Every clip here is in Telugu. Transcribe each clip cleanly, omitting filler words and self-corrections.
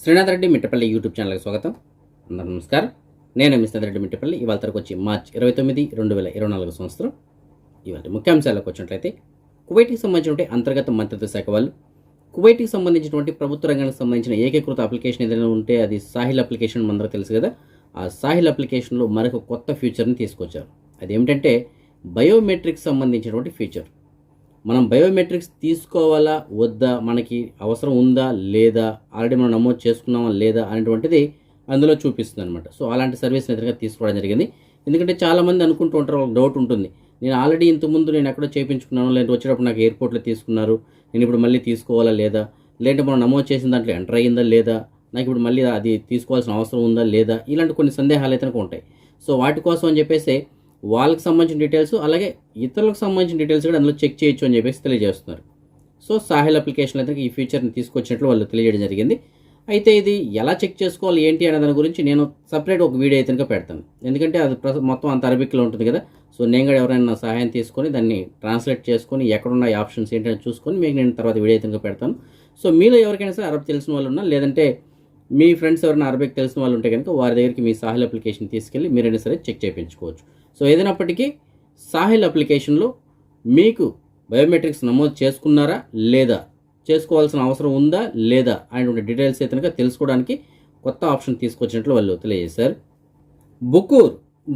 శ్రీనాథ్ రెడ్డి మిట్టపల్లి యూట్యూబ్ ఛానల్కి స్వాగతం. అందరూ నమస్కారం. నేను శ్రీనాథ్ రెడ్డి మిట్టపల్లి. ఇవాళ తరకు వచ్చి మార్చి 29, 2024 సంవత్సరం. ఇవాళ ముఖ్యాంశాలకు వచ్చినట్లయితే కువైట్కి సంబంధించినటువంటి అంతర్గత మంత్రిత్వ శాఖ వాళ్ళు కువైట్కి సంబంధించినటువంటి ప్రభుత్వ రంగానికి సంబంధించిన ఏకీకృత అప్లికేషన్ ఏదైనా ఉంటే అది సాహిల్ అప్లికేషన్ మనందరూ తెలుసు కదా. ఆ సాహిల్ అప్లికేషన్లో మరొక కొత్త ఫీచర్ని తీసుకొచ్చారు. అదేమిటంటే బయోమెట్రిక్స్ సంబంధించినటువంటి ఫీచర్. మనం బయోమెట్రిక్స్ తీసుకోవాలా వద్దా, మనకి అవసరం ఉందా లేదా, ఆల్రెడీ మనం నమోదు చేసుకున్నామా లేదా అనేటువంటిది అందులో చూపిస్తుంది అనమాట. సో అలాంటి సర్వీస్ ఎదురుగా తీసుకోవడం జరిగింది. ఎందుకంటే చాలామంది అనుకుంటూ ఉంటారు, వాళ్ళకి డౌట్ ఉంటుంది, నేను ఆల్రెడీ ఇంతకుముందు నేను ఎక్కడో చేయించుకున్నాను, లేదంటే వచ్చేటప్పుడు నాకు ఎయిర్పోర్ట్లో తీసుకున్నారు, నేను ఇప్పుడు మళ్ళీ తీసుకోవాలా లేదా, లేదంటే మనం నమోదు చేసిన దాంట్లో ఎంటర్ అయ్యిందా లేదా, నాకు ఇప్పుడు మళ్ళీ అది తీసుకోవాల్సిన అవసరం ఉందా లేదా, ఇలాంటి కొన్ని సందేహాలు అయితే ఉంటాయి. సో వాటి కోసం అని చెప్పేసి వాళ్ళకి సంబంధించిన డీటెయిల్స్, అలాగే ఇతరులకు సంబంధించిన డీటెయిల్స్ కూడా అందులో చెక్ చేయొచ్చు అని చెప్పేసి తెలియజేస్తున్నారు. సో సాహిల్ అప్లికేషన్ అయితే ఈ ఫీచర్ని తీసుకొచ్చినట్లు వాళ్ళు తెలియజేయడం జరిగింది. అయితే ఇది ఎలా చెక్ చేసుకోవాలి ఏంటి అనే దాని గురించి నేను సపరేట్ ఒక వీడియో అయితే పెడతాను. ఎందుకంటే అది మొత్తం అంత అరబిక్లో ఉంటుంది కదా. సో నేను కూడా ఎవరైనా సహాయం తీసుకొని దాన్ని ట్రాన్స్లేట్ చేసుకొని ఎక్కడున్న ఆప్షన్స్ ఏంటని చూసుకొని మీకు నేను తర్వాత వీడియో అయితే పెడతాను. సో మీలో ఎవరికైనా సరే అరబ్ తెలిసిన వాళ్ళు ఉన్నా, లేదంటే మీ ఫ్రెండ్స్ ఎవరైనా అరబిక్ తెలిసిన వాళ్ళు ఉంటే కనుక వారి దగ్గరికి మీ సాహిల్ అప్లికేషన్ తీసుకెళ్ళి మీరైనా సరే చెక్ చేయించుకోవచ్చు. సో ఏదైనప్పటికీ సాహిల్ అప్లికేషన్లో మీకు బయోమెట్రిక్స్ నమోదు చేసుకున్నారా లేదా, చేసుకోవాల్సిన అవసరం ఉందా లేదా అనేటువంటి డీటెయిల్స్ అయితే తెలుసుకోవడానికి కొత్త ఆప్షన్ తీసుకొచ్చినట్లు వాళ్ళు తెలియజేశారు.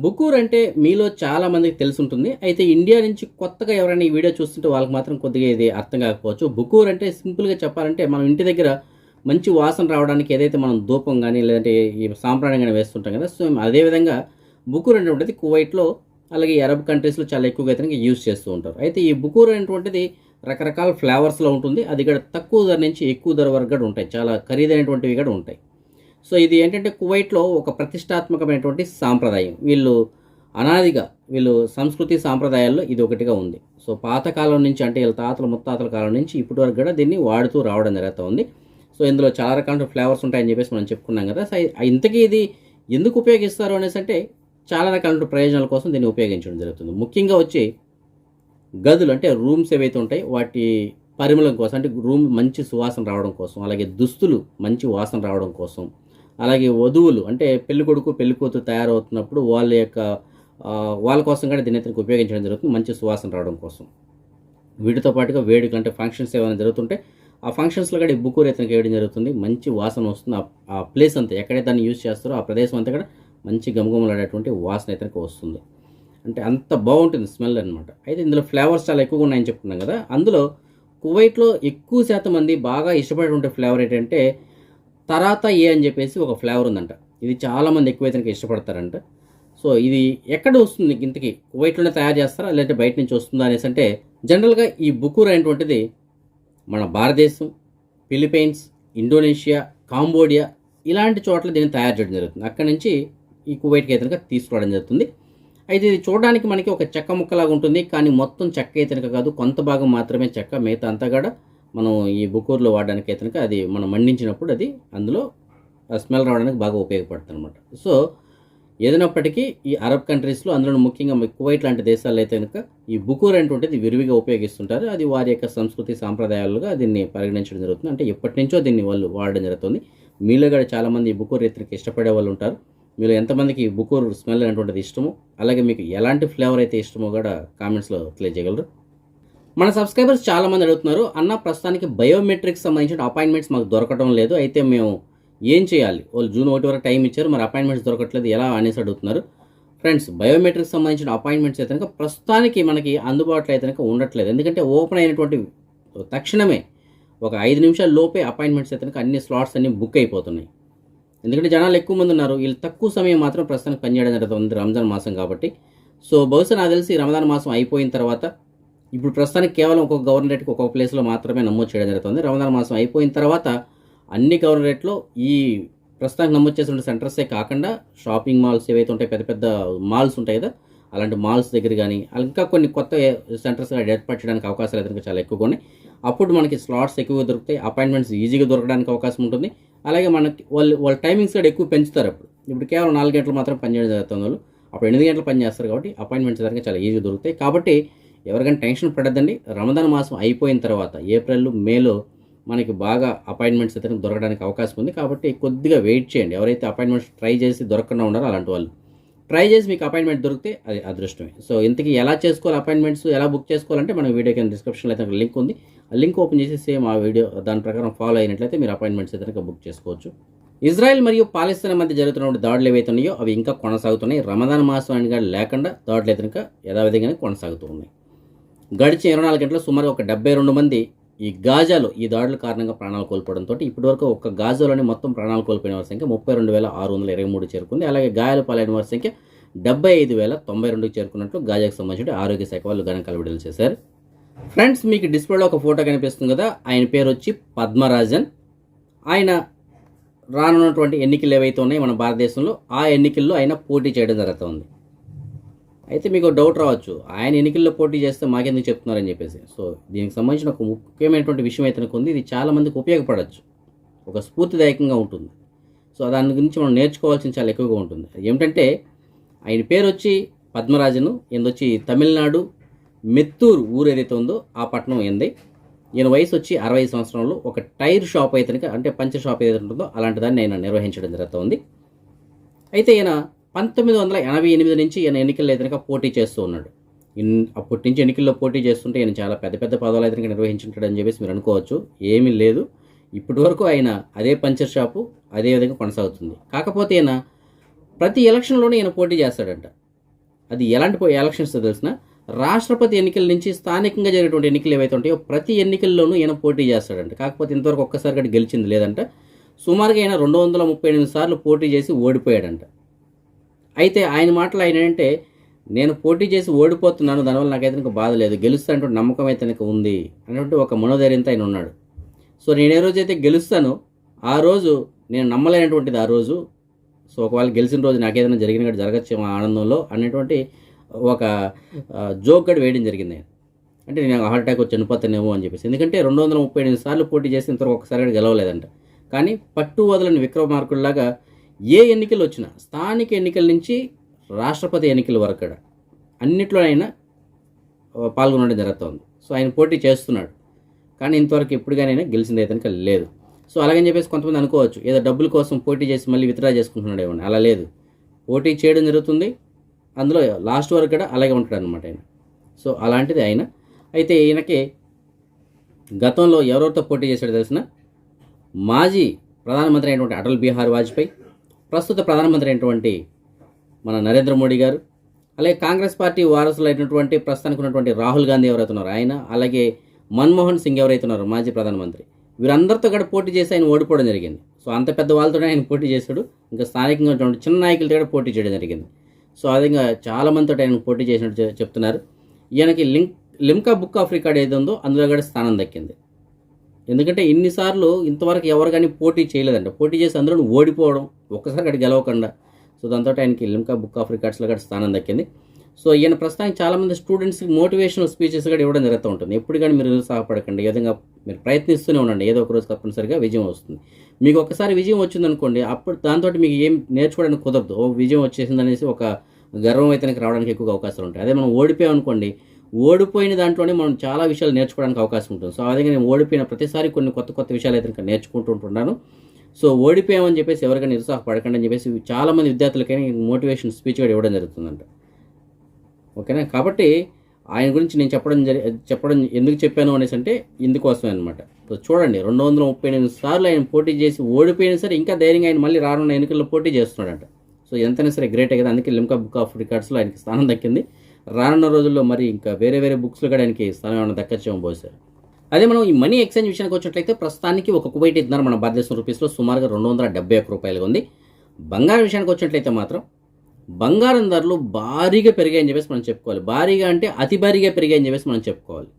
బుకూర్ అంటే మీలో చాలా మందికి తెలిసి ఉంటుంది. అయితే ఇండియా నుంచి కొత్తగా ఎవరైనా ఈ వీడియో చూస్తుంటే వాళ్ళకి మాత్రం కొద్దిగా ఇది అర్థం కాకపోవచ్చు. బుకూర్ అంటే సింపుల్గా చెప్పాలంటే మనం ఇంటి దగ్గర మంచి వాసన రావడానికి ఏదైతే మనం ధూపం కానీ లేదంటే ఈ సాంప్రదాయం కానీ వేస్తుంటాం కదా. సో అదేవిధంగా బుకూర్ అనేటువంటిది కువైట్లో అలాగే అరబ్ కంట్రీస్లో చాలా ఎక్కువగా అయితే యూజ్ చేస్తూ ఉంటారు. అయితే ఈ బుకూర్ అనేటువంటిది రకరకాల ఫ్లేవర్స్లో ఉంటుంది. అది కూడా తక్కువ ధర నుంచి ఎక్కువ ధర వరకు కూడా ఉంటాయి, చాలా ఖరీదైనటువంటివి కూడా ఉంటాయి. సో ఇది ఏంటంటే కువైట్లో ఒక ప్రతిష్టాత్మకమైనటువంటి సాంప్రదాయం. వీళ్ళు సంస్కృతి సాంప్రదాయాల్లో ఇది ఒకటిగా ఉంది. సో పాతకాలం నుంచి అంటే వీళ్ళ తాతల ముత్తాతల కాలం నుంచి ఇప్పటి వరకు కూడా దీన్ని వాడుతూ రావడం జరుగుతూ ఉంది. సో ఇందులో చాలా రకాల ఫ్లేవర్స్ ఉంటాయని చెప్పేసి మనం చెప్పుకున్నాం కదా. సో ఇంతకీ ఇది ఎందుకు ఉపయోగిస్తారు అనేసి అంటే చాలా రకాల ప్రయోజనాల కోసం దీన్ని ఉపయోగించడం జరుగుతుంది. ముఖ్యంగా వచ్చి గదులు అంటే రూమ్స్ ఏవైతే ఉంటాయి వాటి పరిమళం కోసం, అంటే రూమ్ మంచి సువాసన రావడం కోసం, అలాగే దుస్తులు మంచి వాసన రావడం కోసం, అలాగే వధువులు అంటే పెళ్ళికొడుకు పెళ్ళికూతురు తయారవుతున్నప్పుడు వాళ్ళ కోసం కూడా దీన్ని అయితే ఉపయోగించడం జరుగుతుంది, మంచి సువాసన రావడం కోసం. వీటితో పాటుగా వేడుకలు అంటే ఫంక్షన్స్ ఏమైనా జరుగుతుంటే ఆ ఫంక్షన్స్లో కూడా ఈ బుకూర్ అయితే వేయడం జరుగుతుంది. మంచి వాసన వస్తుంది. ఆ ప్లేస్ అంతా ఎక్కడైతే దాన్ని యూజ్ చేస్తారో ఆ ప్రదేశం అంతా కూడా మంచి గమగమలాడేటువంటి వాసన అయితే వస్తుంది. అంటే అంత బాగుంటుంది స్మెల్ అనమాట. అయితే ఇందులో ఫ్లేవర్స్ చాలా ఎక్కువగా ఉన్నాయని చెప్పుకున్నాం కదా. అందులో కువైట్లో ఎక్కువ శాతం మంది బాగా ఇష్టపడేటువంటి ఫ్లేవర్ ఏంటంటే తరాతా ఏ అని చెప్పేసి ఒక ఫ్లేవర్ ఉందంట. ఇది చాలామంది ఎక్కువైతే ఇష్టపడతారంట. సో ఇది ఎక్కడ వస్తుంది, ఇంతకీ కువైట్లోనే తయారు చేస్తారా లేదంటే బయట నుంచి వస్తుందా అనేసి అంటే జనరల్గా ఈ బుకూర్ అనేటువంటిది మన భారతదేశం, ఫిలిప్పైన్స్, ఇండోనేషియా, కాంబోడియా ఇలాంటి చోట్ల దీన్ని తయారు చేయడం జరుగుతుంది. అక్కడి నుంచి ఈ కువైట్కి అయితే తీసుకురావడం జరుగుతుంది. అయితే ఇది చూడడానికి మనకి ఒక చెక్క ముక్కలాగా ఉంటుంది, కానీ మొత్తం చెక్క అయితే కాదు, కొంత భాగం మాత్రమే చెక్క, మిగతా అంతా కూడా మనం ఈ బుకూర్లో వాడడానికి అయితే అది మనం మండించినప్పుడు అది అందులో స్మెల్ రావడానికి బాగా ఉపయోగపడుతుంది అనమాట. సో ఏదైనప్పటికీ ఈ అరబ్ కంట్రీస్లో, అందులో ముఖ్యంగా కువైట్ లాంటి దేశాల్లో అయితే కనుక ఈ బుకూర్ అనేటువంటిది విరివిగా ఉపయోగిస్తుంటారు. అది వారి యొక్క సంస్కృతి సాంప్రదాయాలుగా దీన్ని పరిగణించడం జరుగుతుంది. అంటే ఎప్పటి నుంచో దీన్ని వాళ్ళు వాడడం జరుగుతుంది. మీలో కూడా చాలామంది ఈ బుకూర్ రీతికి ఇష్టపడే వాళ్ళు ఉంటారు. మీలో ఎంతమందికి ఈ బుకూర్ స్మెల్ అనేటువంటిది ఇష్టమో, అలాగే మీకు ఎలాంటి ఫ్లేవర్ అయితే ఇష్టమో కూడా కామెంట్స్లో తెలియజేయగలరు. మన సబ్స్క్రైబర్స్ చాలామంది అడుగుతున్నారు, అన్న ప్రస్తుతానికి బయోమెట్రిక్స్ సంబంధించిన అపాయింట్మెంట్స్ మాకు దొరకడం లేదు, అయితే మేము ఏం చేయాలి, వాళ్ళు జూన్ 1 వరకు టైం ఇచ్చారు, మరి అపాయింట్మెంట్స్ దొరకట్లేదు ఎలా అనేసి అడుగుతున్నారు. ఫ్రెండ్స్, బయోమెట్రిక్స్ సంబంధించిన అపాయింట్మెంట్స్ అయితే కనుక ప్రస్తుతానికి మనకి అందుబాటులో అయితే కనుక ఉండట్లేదు. ఎందుకంటే ఓపెన్ అయినటువంటి తక్షణమే ఒక 5 నిమిషాల లోపే అపాయింట్మెంట్స్ అయితే కనుక అన్ని స్లాట్స్ అన్నీ బుక్ అయిపోతున్నాయి. ఎందుకంటే జనాలు ఎక్కువ మంది ఉన్నారు, వీళ్ళు తక్కువ సమయం మాత్రం ప్రస్తుతానికి పనిచేయడం జరుగుతుంది రంజాన్ మాసం కాబట్టి. సో బహుశా నాకు తెలిసి రమదాన్ మాసం అయిపోయిన తర్వాత, ఇప్పుడు ప్రస్తుతానికి కేవలం ఒక్కొక్క గవర్నరేట్కి ఒక్కొక్క ప్లేస్లో మాత్రమే నమోదు చేయడం జరుగుతుంది. రమదాన్ మాసం అయిపోయిన తర్వాత అన్ని గవర్నరేట్లో ఈ ప్రస్తుతానికి నమోదు చేసిన సెంటర్సే కాకుండా షాపింగ్ మాల్స్ ఏవైతే ఉంటాయి, పెద్ద పెద్ద మాల్స్ ఉంటాయి కదా, అలాంటి మాల్స్ దగ్గర కానీ ఇంకా కొన్ని కొత్త సెంటర్స్ ఏర్పాటు చేయడానికి అవకాశాలు అయితే చాలా ఎక్కువగా ఉన్నాయి. అప్పుడు మనకి స్లాట్స్ ఎక్కువగా దొరుకుతాయి, అపాయింట్మెంట్స్ ఈజీగా దొరకడానికి అవకాశం ఉంటుంది. అలాగే మనకి వాళ్ళ టైమింగ్స్ కూడా ఎక్కువ పెంచుతారు. ఇప్పుడు కేవలం 4 గంటలు మాత్రం పనిచేయడం జరుగుతుంది, వాళ్ళు అప్పుడు 8 గంటలు పని చేస్తారు కాబట్టి అపాయింట్మెంట్స్ దగ్గర చాలా ఈజీగా దొరుకుతాయి. కాబట్టి ఎవరికైనా టెన్షన్ పడద్దండి. రమదాన్ మాసం అయిపోయిన తర్వాత ఏప్రిల్ మేలో మనకి బాగా అపాయింట్మెంట్స్ అయితే దొరకడానికి అవకాశం ఉంది. కాబట్టి కొద్దిగా వెయిట్ చేయండి. ఎవరైతే అపాయింట్మెంట్స్ ట్రై చేసి దొరకకుండా ఉన్నారో అలాంటి వాళ్ళు ట్రై చేసి మీకు అపాయింట్మెంట్ దొరికితే అది అదృష్టమే. సో ఇంతకీ ఎలా చేసుకోవాలి అపాయింట్మెంట్స్, ఎలా బుక్ చేసుకోవాలంటే మన వీడియో కింద డిస్క్రిప్షన్లో అయితే లింక్ ఉంది. ఆ లింక్ ఓపెన్ చేసి సేమ్ ఆ వీడియో దాని ప్రకారం ఫాలో అయినట్లయితే మీరు అపాయింట్మెంట్స్ అయితే బుక్ చేసుకోవచ్చు. ఇజ్రాయెల్ మరియు పాలస్తీనా మధ్య జరుగుతున్న దాడులు ఏవైతే ఉన్నాయో అవి ఇంకా కొనసాగుతున్నాయి. రమదాన్ మాసం అని లేకుండా దాడులు అయితే ఇంకా యథావిధిగానే కొనసాగుతూ ఉన్నాయి. గడిచిన 24 గంటల సుమారు ఒక 72 మంది ఈ గాజాలో ఈ దాడుల కారణంగా ప్రాణాలు కోల్పోవడంతో ఇప్పటివరకు ఒక గాజాలోని మొత్తం ప్రాణాలు కోల్పోయిన వారి సంఖ్య 32,623 చేరుకుంది. అలాగే గాయాలు పాలైన వారి సంఖ్య 75,092 చేరుకున్నట్లు గాజాకు సంబంధించిన ఆరోగ్య శాఖ వాళ్ళు గణాంకాలు విడుదల చేశారు. ఫ్రెండ్స్, మీకు డిస్ప్లేలో ఒక ఫోటో కనిపిస్తుంది కదా, ఆయన పేరు వచ్చి పద్మరాజన్. ఆయన రానున్నటువంటి ఎన్నికలు ఏవైతే ఉన్నాయో మన భారతదేశంలో ఆ ఎన్నికల్లో ఆయన పోటీ చేయడం జరుగుతుంది. అయితే మీకు డౌట్ రావచ్చు, ఆయన ఎన్నికల్లో పోటీ చేస్తే మాకెందుకు చెప్తున్నారని చెప్పేసి. సో దీనికి సంబంధించిన ఒక ముఖ్యమైనటువంటి విషయం అయితే ఉంది. ఇది చాలామందికి ఉపయోగపడవచ్చు, ఒక స్ఫూర్తిదాయకంగా ఉంటుంది. సో దాని గురించి మనం నేర్చుకోవాల్సిన చాలా ఎక్కువగా ఉంటుంది. ఏమిటంటే ఆయన పేరు వచ్చి పద్మరాజను. ఈయన వచ్చి తమిళనాడు మెత్తూరు ఊరు ఏదైతే ఉందో ఆ పట్టణం ఏంది. ఈయన వయసు వచ్చి 60 సంవత్సరంలో ఒక టైర్ షాప్ అయితే అంటే పంచర్ షాప్ ఏదైతే ఉంటుందో అలాంటి దాన్ని ఆయన నిర్వహించడం జరుగుతుంది. అయితే ఈయన 1988 నుంచి ఈయన ఎన్నికల్లో అయితే పోటీ చేస్తూ ఉన్నాడు. అప్పటి నుంచి ఎన్నికల్లో పోటీ చేస్తుంటే ఈయన చాలా పెద్ద పెద్ద పదవులు అయితే నిర్వహించుంటాడని చెప్పేసి మీరు అనుకోవచ్చు. ఏమీ లేదు, ఇప్పటి వరకు ఆయన అదే పంచర్ షాపు అదే విధంగా కొనసాగుతుంది. కాకపోతే ఈయన ప్రతి ఎలక్షన్లోనూ ఈయన పోటీ చేస్తాడంట. అది ఎలాంటి ఎలక్షన్స్ తెలిసిన రాష్ట్రపతి ఎన్నికల నుంచి స్థానికంగా జరిగేటువంటి ఎన్నికలు ఏవైతే ఉంటాయో ప్రతి ఎన్నికల్లోనూ ఈయన పోటీ చేస్తాడంట. కాకపోతే ఇంతవరకు ఒక్కసారి కూడా గెలిచింది లేదంట. సుమారుగా ఆయన 238 సార్లు పోటీ చేసి ఓడిపోయాడంట. అయితే ఆయన మాటలు ఆయన ఏంటంటే, నేను పోటీ చేసి ఓడిపోతున్నాను, దానివల్ల నాకైతే నాకు బాధ లేదు, గెలుస్తానంటే నమ్మకం అయితే నాకు ఉంది అనేటువంటి ఒక మనోధైర్యంతో ఆయన ఉన్నాడు. సో నేను ఏ రోజైతే గెలుస్తానో ఆ రోజు నేను నమ్మలేనటువంటిది ఆ రోజు. సో ఒకవేళ గెలిచిన రోజు నాకేదైనా జరిగిన జరగచ్చు మా ఆనందంలో అనేటువంటి ఒక జోక్ కూడా వేయడం జరిగింది. అంటే నేను హార్ట్ అటాక్ వచ్చి చనిపోతానేమో అని చెప్పేసి. ఎందుకంటే 238 సార్లు పోటీ చేసి ఇంతవరకు ఒక్కసారి కూడా గెలవలేదంట. కానీ పట్టు వదలని విక్రమార్కుల్లాగా ఏ ఎన్నికలు వచ్చినా స్థానిక ఎన్నికల నుంచి రాష్ట్రపతి ఎన్నికల వరకు కూడా అన్నిట్లో ఆయన పాల్గొనడం జరుగుతుంది. సో ఆయన పోటీ చేస్తున్నాడు, కానీ ఇంతవరకు ఎప్పుడుగానైనా గెలిచింది అయితే లేదు. సో అలాగని చెప్పేసి కొంతమంది అనుకోవచ్చు, ఏదో డబ్బుల కోసం పోటీ చేసి మళ్ళీ విత్డ్రా చేసుకుంటున్నాడు ఏమన్నా. అలా లేదు, పోటీ చేయడం జరుగుతుంది, అందులో లాస్ట్ వరకు కూడా అలాగే ఉంటాడు అనమాట ఆయన. సో అలాంటిది ఆయన. అయితే ఈయనకి గతంలో ఎవరెవరితో పోటీ చేశాడో తెలిసిన మాజీ ప్రధానమంత్రి అయినటువంటి అటల్ బిహారీ వాజ్పేయి, ప్రస్తుత ప్రధానమంత్రి అయినటువంటి మన నరేంద్ర మోడీ గారు, అలాగే కాంగ్రెస్ పార్టీ వారసులు అయినటువంటి ప్రస్తుతానికి ఉన్నటువంటి రాహుల్ గాంధీ ఎవరైతే ఉన్నారో ఆయన, అలాగే మన్మోహన్ సింగ్ ఎవరైతే ఉన్నారో మాజీ ప్రధానమంత్రి, వీరందరితో కూడా పోటీ చేసి ఆయన ఓడిపోవడం జరిగింది. సో అంత పెద్ద వాళ్ళతోనే ఆయన పోటీ చేశాడు. ఇంకా స్థానికంగా ఉన్నటువంటి చిన్న నాయకులతో కూడా పోటీ చేయడం జరిగింది. సో ఆ విధంగా చాలామందితో ఆయన పోటీ చేసినట్టు చెప్తున్నారు. ఈయనకి లిమ్కా బుక్ ఆఫ్ రికార్డ్ ఏది ఉందో అందులో కూడా స్థానం దక్కింది. ఎందుకంటే ఇన్నిసార్లు ఇంతవరకు ఎవరు కానీ పోటీ చేయలేదంట. పోటీ చేసి అందరూ ఓడిపోవడం, ఒక్కసారి అక్కడ గెలవకుండా. సో దాంతో ఆయనకి లిమ్కా బుక్ ఆఫ్ రికార్డ్స్లో కూడా స్థానం దక్కింది. సో ఈయన ప్రస్తుతానికి చాలామంది స్టూడెంట్స్కి మోటివేషనల్ స్పీచెస్ కూడా ఇవ్వడం జరుగుతూ ఉంటుంది. ఎప్పుడు కానీ మీరు నిరుత్సాహపడకండి, ఈ విధంగా మీరు ప్రయత్నిస్తూనే ఉండండి, ఏదో ఒక రోజు తప్పనిసరిగా విజయం వస్తుంది. మీకు ఒకసారి విజయం వచ్చిందనుకోండి, అప్పుడు దాంతో మీకు ఏం నేర్చుకోవడానికి కుదరదు. విజయం వచ్చేసింది అనేసి ఒక గర్వం అయితే రావడానికి ఎక్కువగా అవకాశాలు ఉంటాయి. అదే మనం ఓడిపోయామనుకోండి, ఓడిపోయిన దాంట్లోనే మనం చాలా విషయాలు నేర్చుకోవడానికి అవకాశం ఉంటుంది. సో ఆ విధంగా నేను ఓడిపోయిన ప్రతిసారి కొన్ని కొత్త కొత్త విషయాలు అయితే నేర్చుకుంటూ ఉంటున్నాను. సో ఓడిపోయామని చెప్పేసి ఎవరికైనా నిరుత్సాహపడకండి అని చెప్పేసి చాలామంది విద్యార్థులకైనా మోటివేషన్ స్పీచ్ కూడా ఇవ్వడం జరుగుతుందంట. ఓకేనా? కాబట్టి ఆయన గురించి నేను చెప్పడం ఎందుకు చెప్పాను అనేసి అంటే ఇందుకోసమే అనమాట. సో చూడండి, 238 సార్లు ఆయన పోటీ చేసి ఓడిపోయినా సరే ఇంకా ధైర్యంగా ఆయన మళ్ళీ రానున్న ఎన్నికల్లో పోటీ చేస్తున్నాడంట. సో ఎంతైనా సరే గ్రేటే కదా. అందుకే లిమ్కా బుక్ ఆఫ్ రికార్డ్స్లో ఆయనకి స్థానం దక్కింది. రానున్న రోజుల్లో మరి ఇంకా వేరే వేరే బుక్స్లో కూడా ఆయనకి స్థానం ఏమైనా దక్కచ్చేమో బహుశా. అదే మనం ఈ మనీ ఎక్స్చేంజ్ విషయానికి వచ్చినట్లయితే ప్రస్తుతానికి ఒక కువైట్ ఇద్దరు మన భారతదేశం రూపీస్లో సుమారుగా 271 రూపాయలుగా ఉంది. బంగారం విషయానికి వచ్చినట్లయితే మాత్రం బంగారం ధరలు భారీగా పెరిగాయని చెప్పేసి మనం చెప్పుకోవాలి. భారీగా అంటే అతి భారీగా పెరిగాయని చెప్పేసి మనం చెప్పుకోవాలి.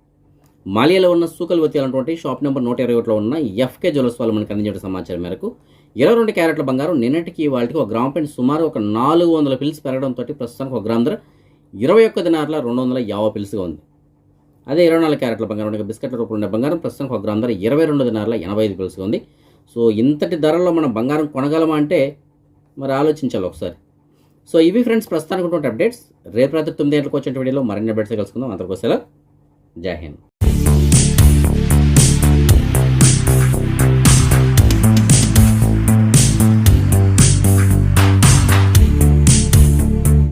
మాలియాలో ఉన్న సూకల్వతి అనేటువంటి షాప్ నెంబర్ 121లో ఉన్న ఎఫ్కే జ్యువెలర్స్ వాళ్ళు మనకు అందించిన సమాచారం మేరకు 22 క్యారెట్ల బంగారం నిన్నటికి వాళ్ళకి ఒక గ్రామ్ పైన సుమారు ఒక 400 పిల్స్ పెరగడంతో ప్రస్తుతానికి ఒక గ్రామ్ ధర 21,250 పిల్స్గా ఉంది. అదే 24 క్యారెట్ల బంగారం బిస్కెట్ల రూపంలో ఉన్న బంగారం ప్రస్తుతానికి ఒక గ్రామ్ ధర 22,85 పిల్స్గా ఉంది. సో ఇంతటి ధరల్లో మనం బంగారం కొనగలమా అంటే మరి ఆలోచించాలి ఒకసారి. సో ఇవి ఫ్రెండ్స్ ప్రస్తుతానికి ఉన్నటువంటి అప్డేట్స్. రేపు రాత్రి 9 గంటలకు వచ్చే వీడియోలో మరిన్ని అప్డేట్స్ కలుసుకుందాం. అంతవరకు సెలవు. జై హింద్.